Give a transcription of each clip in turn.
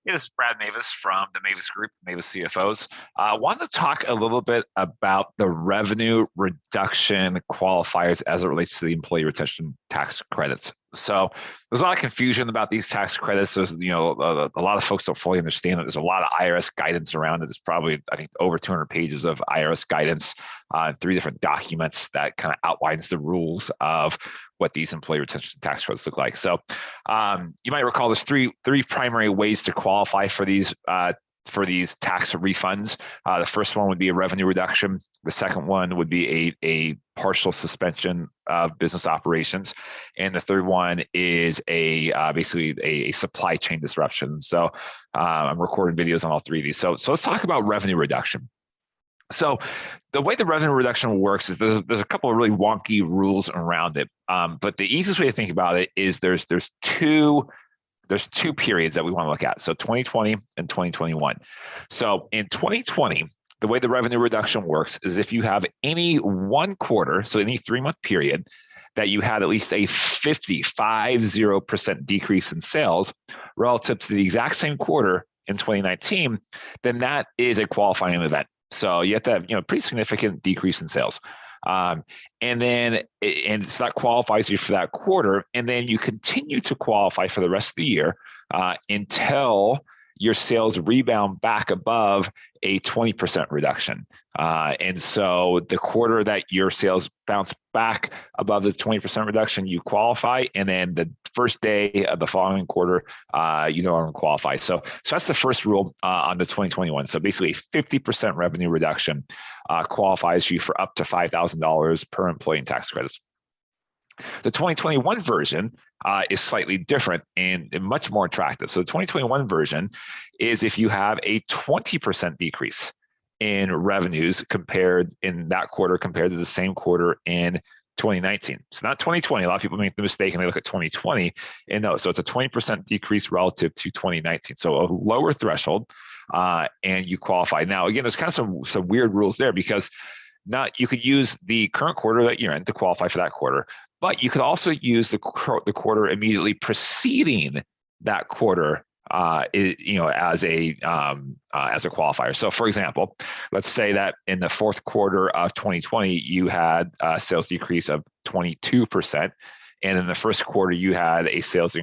Hey, this is Brad Mavis from the Mavis Group, Mavis CFOs. I wanted to talk a little bit about the revenue reduction qualifiers as it relates to the employee retention tax credits. So there's a lot of confusion about these tax credits. There's, a lot of folks don't fully understand that there's a lot of IRS guidance around it. There's probably, I think, over 200 pages of IRS guidance, 3 different documents that kind of outlines the rules of what these employee retention tax credits look like. So you might recall there's three primary ways to qualify for these tax refunds. The first one would be a revenue reduction. The second one would be a partial suspension of business operations, and the third one is basically a supply chain disruption. So I'm recording videos on all 3 of these. So let's talk about revenue reduction. So the way the revenue reduction works is there's a couple of really wonky rules around it. But the easiest way to think about it is there's two periods that we want to look at. So 2020 and 2021. So in 2020, the way the revenue reduction works is if you have any one quarter, so any 3-month period, that you had at least a 50% decrease in sales relative to the exact same quarter in 2019, then that is a qualifying event. So you have to have pretty significant decrease in sales. And so that qualifies you for that quarter. And then you continue to qualify for the rest of the year until your sales rebound back above a 20% reduction. And so the quarter that your sales bounce back above the 20% reduction, you qualify. And then the first day of the following quarter, you no longer qualify. So that's the first rule on the 2021. So basically a 50% revenue reduction qualifies you for up to $5,000 per employee in tax credits. The 2021 version is slightly different and much more attractive. So the 2021 version is if you have a 20% decrease in revenues compared in that quarter compared to the same quarter in 2019. It's not 2020. A lot of people make the mistake and they look at 2020 and no. So it's a 20% decrease relative to 2019. So a lower threshold and you qualify. Now, again, there's kind of some weird rules there because you could use the current quarter that you're in to qualify for that quarter, but you could also use the quarter immediately preceding that quarter as a qualifier. So for example, let's say that in the fourth quarter of 2020, you had a sales decrease of 22%. And in the first quarter, you had a sales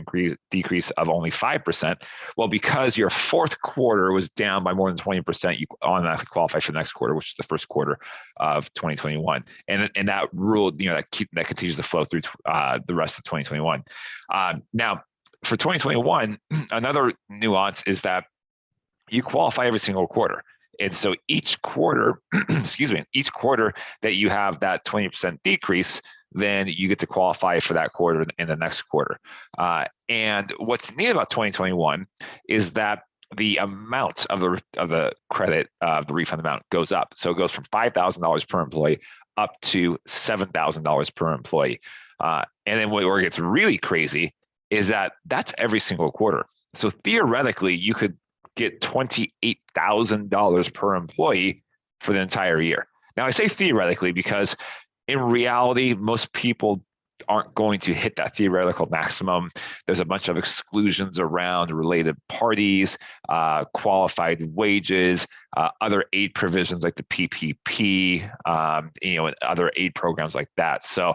decrease of only 5%. Well, because your fourth quarter was down by more than 20%, you automatically qualify for the next quarter, which is the first quarter of 2021. And that rule, that continues to flow through the rest of 2021. Now, for 2021, another nuance is that you qualify every single quarter. And so each quarter, each quarter that you have that 20% decrease, then you get to qualify for that quarter in the next quarter. And what's neat about 2021 is that the amount of the credit, the refund amount goes up. So it goes from $5,000 per employee up to $7,000 per employee. And then where it gets really crazy is that that's every single quarter. So theoretically, you could get $28,000 per employee for the entire year. Now, I say theoretically because in reality, most people aren't going to hit that theoretical maximum. There's a bunch of exclusions around related parties, qualified wages, other aid provisions like the PPP, and other aid programs like that. So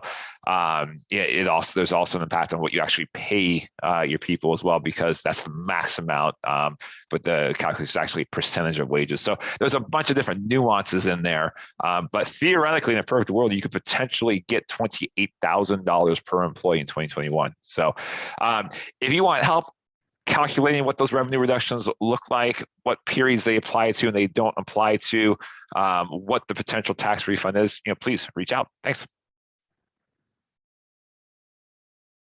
there's also an impact on what you actually pay your people as well, because that's the max amount, but the calculation is actually a percentage of wages. So there's a bunch of different nuances in there, but theoretically, in a perfect world, you could potentially get $28,000 per employee in 2021. So if you want help calculating what those revenue reductions look like, what periods they apply to and they don't apply to, what the potential tax refund is, please reach out. Thanks.